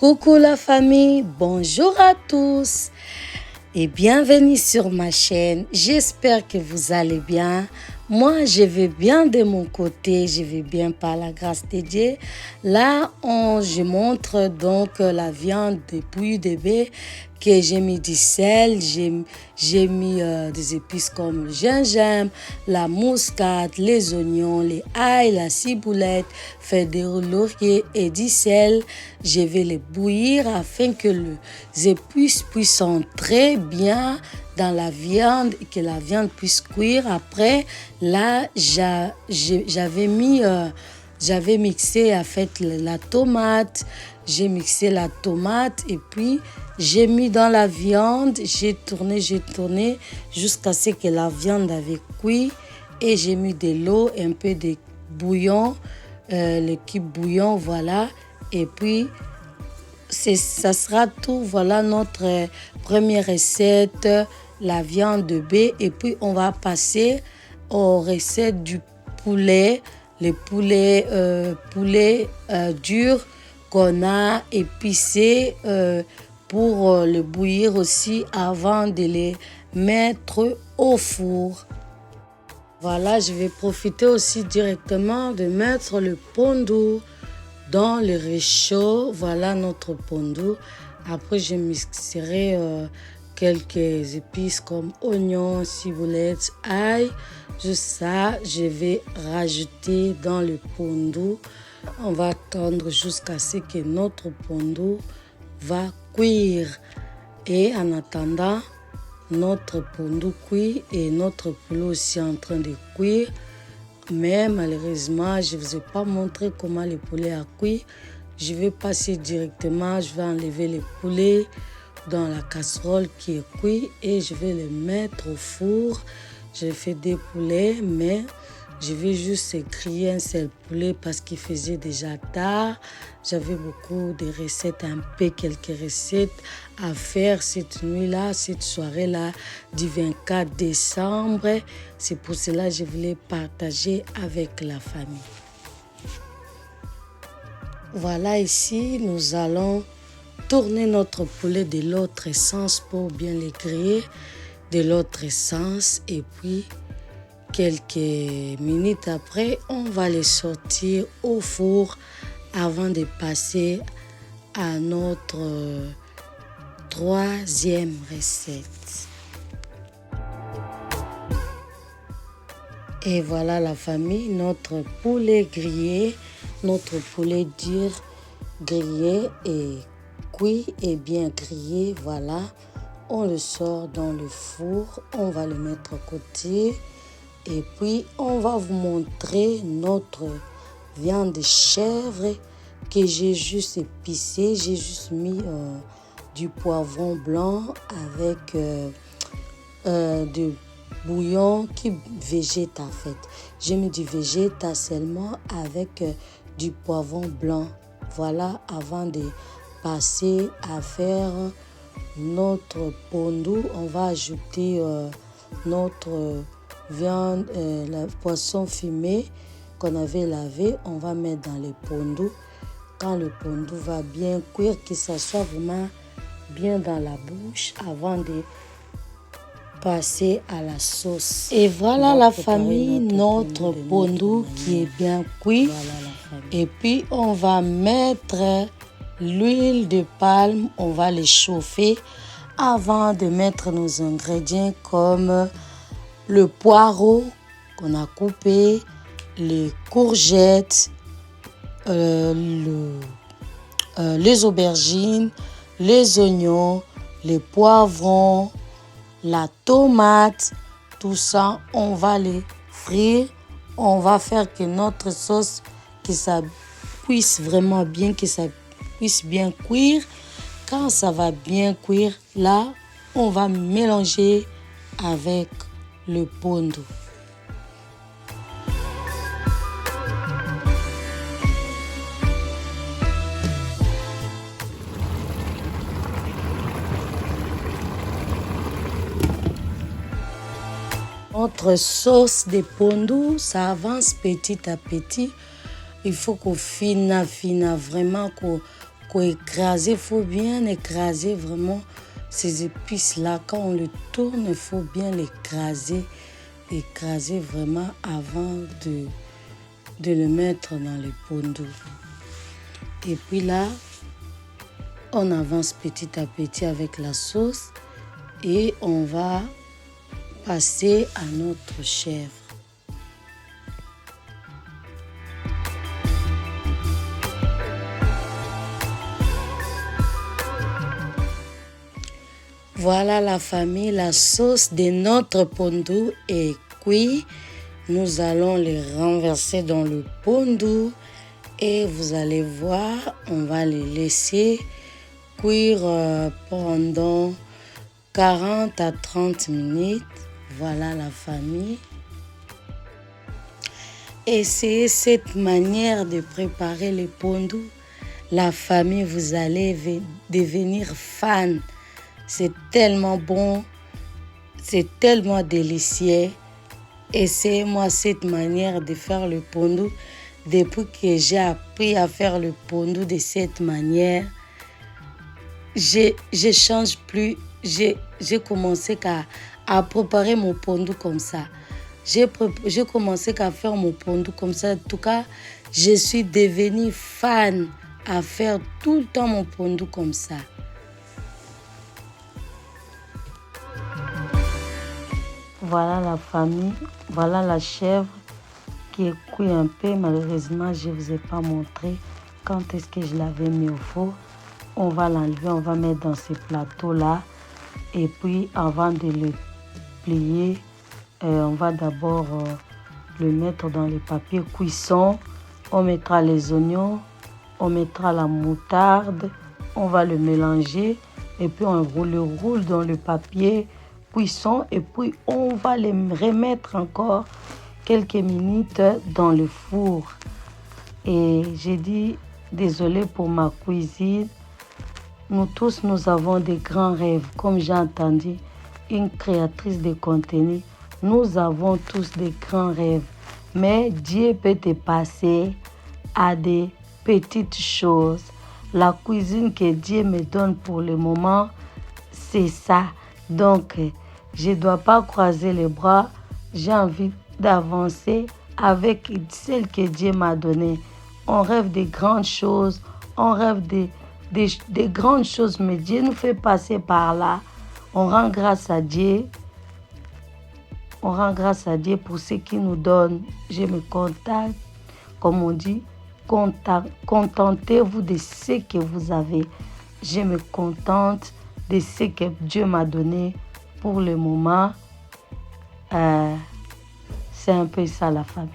Coucou la famille, bonjour à tous et bienvenue sur ma chaîne. J'espère que vous allez bien. Moi, je vais bien de mon côté, je vais bien par la grâce de Dieu. Là, je montre donc la viande de poulet de bœuf que j'ai mis du sel, j'ai mis des épices comme le gingembre, la muscade, les oignons, les ail, la ciboulette, feuilles de laurier et du sel. Je vais les bouillir afin que les épices puissent entrer bien dans la viande et que la viande puisse cuire. Après, là, j'avais mixé en fait la tomate. J'ai mixé la tomate et puis j'ai mis dans la viande. J'ai tourné jusqu'à ce que la viande avait cuit. Et j'ai mis de l'eau, un peu de bouillon, le cube bouillon, voilà. Et puis, ça sera tout. Voilà notre première recette, la viande de bœuf. Et puis, on va passer aux recettes du poulet. Le poulet dur qu'on a épicé pour le bouillir aussi avant de les mettre au four. Voilà, je vais profiter aussi directement de mettre le pondu dans le réchaud. Voilà notre pondu. Après, je mixerai quelques épices comme oignons, ciboulette, ail. Juste ça, je vais rajouter dans le pondu. On va attendre jusqu'à ce que notre pondu va cuire. Et en attendant, notre pondu cuit et notre poulet aussi en train de cuire. Mais malheureusement, je ne vous ai pas montré comment le poulet a cuit. Je vais passer directement, je vais enlever le poulet dans la casserole qui est cuit et je vais le mettre au four. J'ai fait des poulets, mais je vais juste griller un seul poulet parce qu'il faisait déjà tard. J'avais beaucoup de recettes, un peu quelques recettes à faire cette nuit-là, cette soirée-là du 24 décembre. C'est pour cela que je voulais partager avec la famille. Voilà, ici, nous allons tourner notre poulet de l'autre sens pour bien le griller de l'autre sens. Et puis, quelques minutes après, on va les sortir au four avant de passer à notre troisième recette. Et voilà la famille, notre poulet grillé, notre poulet dur grillé et cuit et bien grillé. Voilà, on le sort dans le four, on va le mettre à côté. Et puis, on va vous montrer notre viande de chèvre que j'ai juste épicée. J'ai juste mis du poivron blanc avec du bouillon qui végète en fait. J'ai mis du végéta seulement avec du poivron blanc. Voilà, avant de passer à faire notre pondu, on va ajouter notre viande, le poisson fumé qu'on avait lavé, on va mettre dans le pondu. Quand le pondu va bien cuire, que ça soit vraiment bien dans la bouche avant de passer à la sauce. Et voilà la famille, notre pondu qui est bien cuit. Voilà, et puis on va mettre l'huile de palme, on va les chauffer avant de mettre nos ingrédients comme le poireau qu'on a coupé, les courgettes, les aubergines, les oignons, les poivrons, la tomate, tout ça, on va les frire. On va faire que notre sauce, que ça puisse vraiment bien, que ça puisse bien cuire. Quand ça va bien cuire, là, on va mélanger avec le pondu. Notre sauce de pondu, ça avance petit à petit. Il faut qu'on fine vraiment, écraser, il faut bien écraser vraiment ces épices-là. Quand on le tourne, il faut bien l'écraser. Écraser vraiment avant de le mettre dans le pondu. Et puis là, on avance petit à petit avec la sauce et on va passer à notre chèvre. Voilà la famille, la sauce de notre pondu est cuite. Nous allons les renverser dans le pondu et vous allez voir, on va les laisser cuire pendant 40 à 30 minutes. Voilà la famille. Et c'est cette manière de préparer le pondu. La famille, vous allez devenir fan. C'est tellement bon, c'est tellement délicieux. Essayez-moi cette manière de faire le pondu. Depuis que j'ai appris à faire le pondu de cette manière, je change plus. J'ai commencé à préparer mon pondu comme ça. J'ai commencé à faire mon pondu comme ça. En tout cas, je suis devenue fan à faire tout le temps mon pondu comme ça. Voilà la famille, voilà la chèvre qui est cuite un peu. Malheureusement, je ne vous ai pas montré quand est-ce que je l'avais mis au four. On va l'enlever, on va mettre dans ce plateau-là. Et puis, avant de le plier, on va d'abord le mettre dans les papiers cuisson. On mettra les oignons, on mettra la moutarde, on va le mélanger. Et puis, on le roule dans le papier cuisson et puis on va les remettre encore quelques minutes dans le four. Et j'ai dit désolé pour ma cuisine. Nous tous, nous avons des grands rêves. Comme j'ai entendu une créatrice de contenu, nous avons tous des grands rêves. Mais Dieu peut te passer à des petites choses. La cuisine que Dieu me donne pour le moment, c'est ça. Donc, je ne dois pas croiser les bras. J'ai envie d'avancer avec celle que Dieu m'a donnée. On rêve des grandes choses. On rêve des grandes choses. Mais Dieu nous fait passer par là. On rend grâce à Dieu. On rend grâce à Dieu pour ce qu'il nous donne. Je me contente. Comme on dit, contentez-vous de ce que vous avez. Je me contente de ce que Dieu m'a donné. Pour le moment, c'est un peu ça la famille.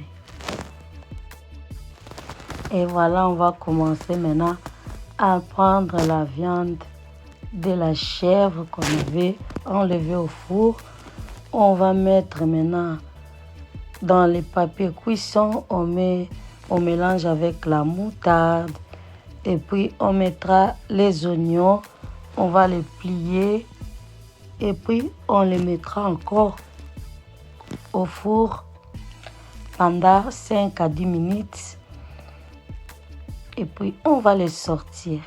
Et voilà, on va commencer maintenant à prendre la viande de la chèvre qu'on avait enlevée au four. On va mettre maintenant dans les papiers cuisson, on mélange avec la moutarde. Et puis, on mettra les oignons, on va les plier. Et puis, on les mettra encore au four pendant 5 à 10 minutes. Et puis, on va les sortir.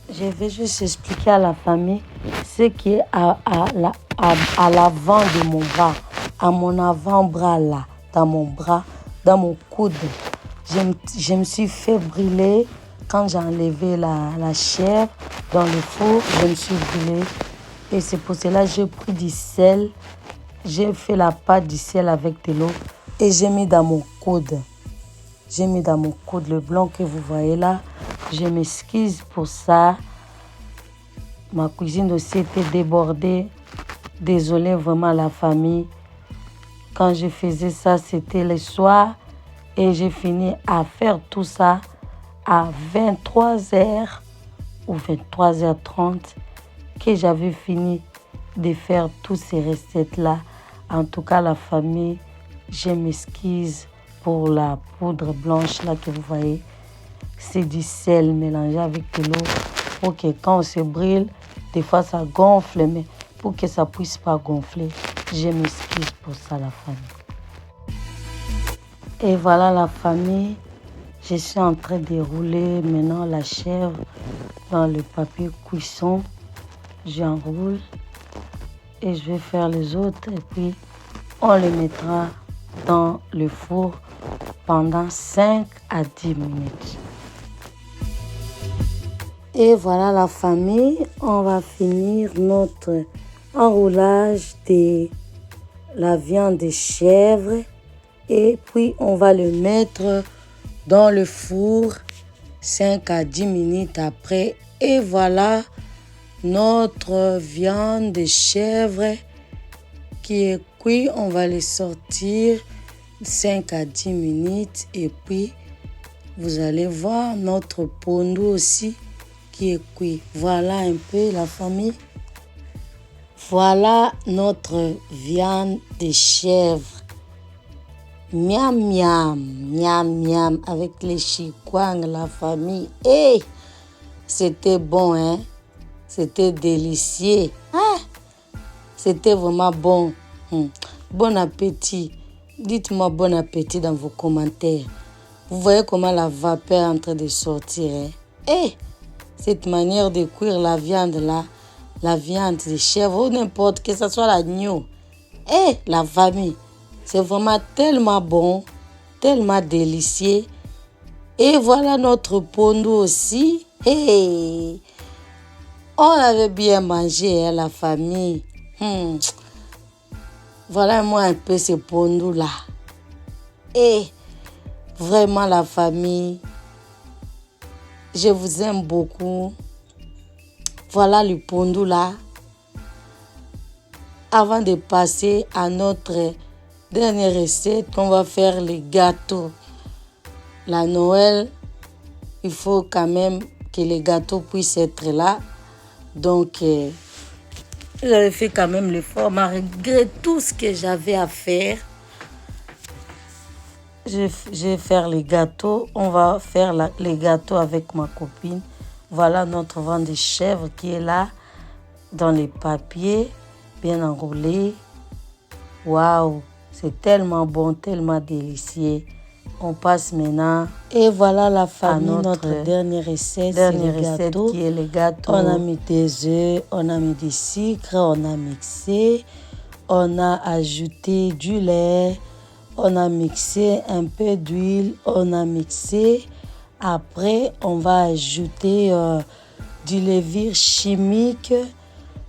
Je vais juste expliquer à la famille ce qui est à l'avant de mon bras, à mon avant-bras là, dans mon bras, dans mon coude. Je me suis fait brûler quand j'ai enlevé la chair dans le four. Je me suis brûlée. Et c'est pour cela que j'ai pris du sel. J'ai fait la pâte du sel avec de l'eau. Et j'ai mis dans mon coude. J'ai mis dans mon coude le blanc que vous voyez là. Je m'excuse pour ça. Ma cuisine aussi était débordée. Désolée vraiment la famille. Quand je faisais ça, c'était le soir. Et j'ai fini à faire tout ça à 23h ou 23h30. Que j'avais fini de faire toutes ces recettes-là. En tout cas, la famille, je m'excuse pour la poudre blanche là que vous voyez. C'est du sel mélangé avec de l'eau pour que quand on se brûle, des fois ça gonfle, mais pour que ça ne puisse pas gonfler, je m'excuse pour ça la famille. Et voilà la famille, Je suis en train de rouler maintenant la chèvre dans le papier cuisson. J'enroule et je vais faire les autres et puis on les mettra dans le four pendant 5 à 10 minutes. Et voilà la famille, on va finir notre enroulage de la viande de chèvre et puis on va le mettre dans le four 5 à 10 minutes après. Et voilà notre viande de chèvre qui est cuite. On va le sortir 5 à 10 minutes et puis vous allez voir notre pondu aussi qui est cuit. Voilà un peu la famille. Voilà notre viande de chèvre. Miam miam, miam miam avec les chikwang, la famille. Et c'était bon, hein? C'était délicieux. Ah, c'était vraiment bon. Bon appétit. Dites-moi bon appétit dans vos commentaires. Vous voyez comment la vapeur est en train de sortir, hein? Et cette manière de cuire la viande là, la viande de chèvre ou n'importe que ce soit l'agneau. Et la famille, c'est vraiment tellement bon, tellement délicieux. Et voilà notre pondu aussi. Hey, on avait bien mangé, hein, la famille. Voilà moi un peu ce pondu là. Et vraiment la famille, je vous aime beaucoup. Voilà le pondu là. Avant de passer à notre dernière recette, on va faire les gâteaux. La Noël, il faut quand même que les gâteaux puissent être là. Donc, j'avais fait quand même l'effort, malgré tout ce que j'avais à faire. Je vais faire les gâteaux. On va faire les gâteaux avec ma copine. Voilà notre viande de chèvre qui est là, dans les papiers, bien enroulé. Waouh, c'est tellement bon, tellement délicieux. On passe maintenant. Et voilà la famille, notre dernière recette, qui est les gâteaux. On a mis des œufs, on a mis du sucre, on a mixé. On a ajouté du lait. On a mixé un peu d'huile. On a mixé. Après, on va ajouter du levure chimique.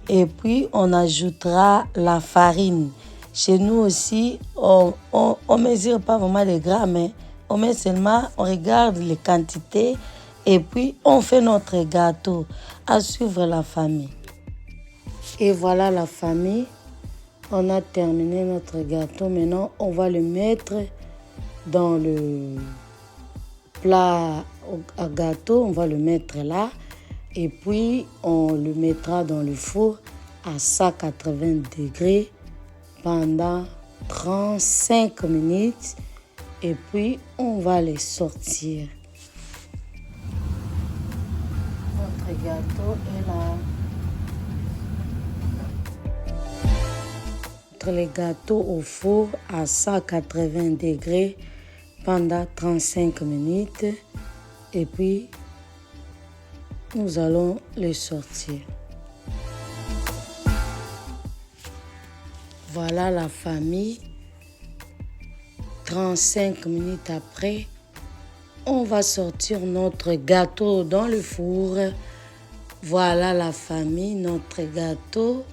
Et puis, on ajoutera la farine. Chez nous aussi, on mesure pas vraiment les grammes, hein. On met seulement, on regarde les quantités et puis on fait notre gâteau. À suivre la famille. Et voilà la famille, on a terminé notre gâteau. Maintenant, on va le mettre dans le plat à gâteau. On va le mettre là et puis on le mettra dans le four à 180 degrés pendant 35 minutes et puis on va les sortir. Notre gâteau est là. Mettre les gâteaux au four à 180 degrés pendant 35 minutes et puis nous allons les sortir. Voilà la famille. 35 minutes après, on va sortir notre gâteau dans le four. Voilà la famille, notre gâteau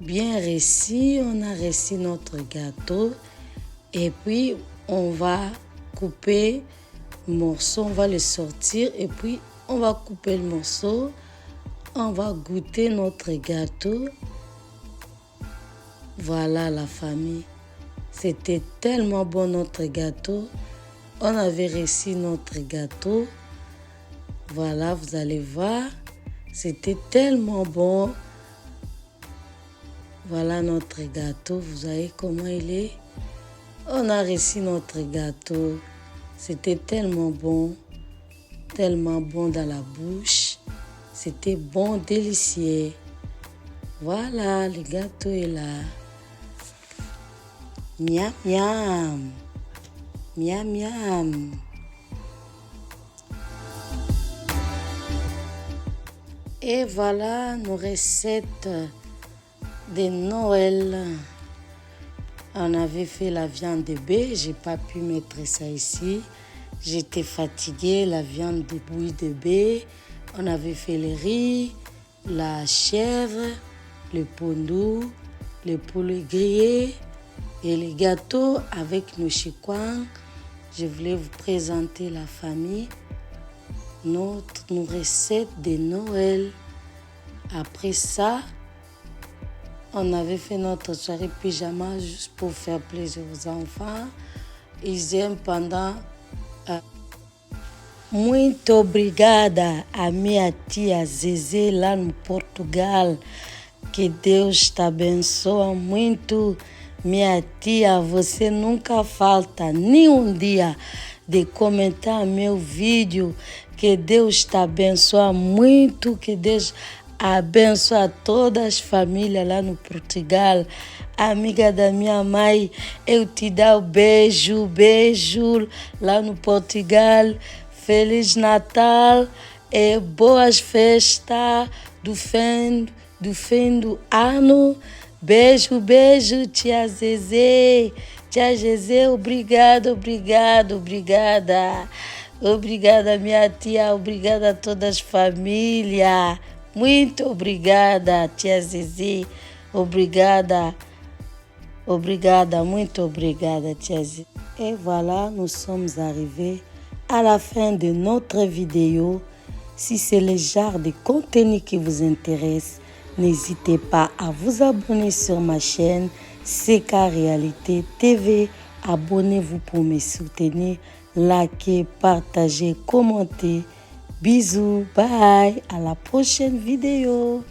bien réussi. On a réussi notre gâteau. Et puis, on va couper le morceau. On va le sortir et puis on va couper le morceau. On va goûter notre gâteau. Voilà la famille. C'était tellement bon notre gâteau. On avait réussi notre gâteau. Voilà, vous allez voir. C'était tellement bon. Voilà notre gâteau. Vous voyez comment il est. On a réussi notre gâteau. C'était tellement bon dans la bouche. C'était bon, délicieux. Voilà, le gâteau est là. Miam, miam. Miam, miam. Et voilà nos recettes de Noël. On avait fait la viande de bœuf, j'ai pas pu mettre ça ici. J'étais fatiguée, la viande de bouillie de bœuf. On avait fait le riz, la chèvre, le pondou, le poulet grillé et les gâteaux avec nos chikwang. Je voulais vous présenter la famille, nos recettes de Noël. Après ça, on avait fait notre soirée pyjama juste pour faire plaisir aux enfants. Ils aiment pendant... Muito obrigada a minha tia Zezé lá no Portugal. Que Deus te abençoe muito. Minha tia, você nunca falta nenhum dia de comentar meu vídeo. Que Deus te abençoe muito. Que Deus abençoe todas as famílias lá no Portugal. Amiga da minha mãe, eu te dou beijo lá no Portugal. Feliz Natal e boas festas do fim do ano. Beijo, tia Zezé. Tia Zezé, obrigada. Obrigada, minha tia. Obrigada a todas as famílias. Muito obrigada, tia Zezé. Obrigada, muito obrigada, tia Zezé. Et voilà, nous sommes arrivés à la fin de notre vidéo. Si c'est le genre de contenu qui vous intéresse, n'hésitez pas à vous abonner sur ma chaîne CK Réalité TV. Abonnez-vous pour me soutenir. Likez, partagez, commentez. Bisous, bye, à la prochaine vidéo.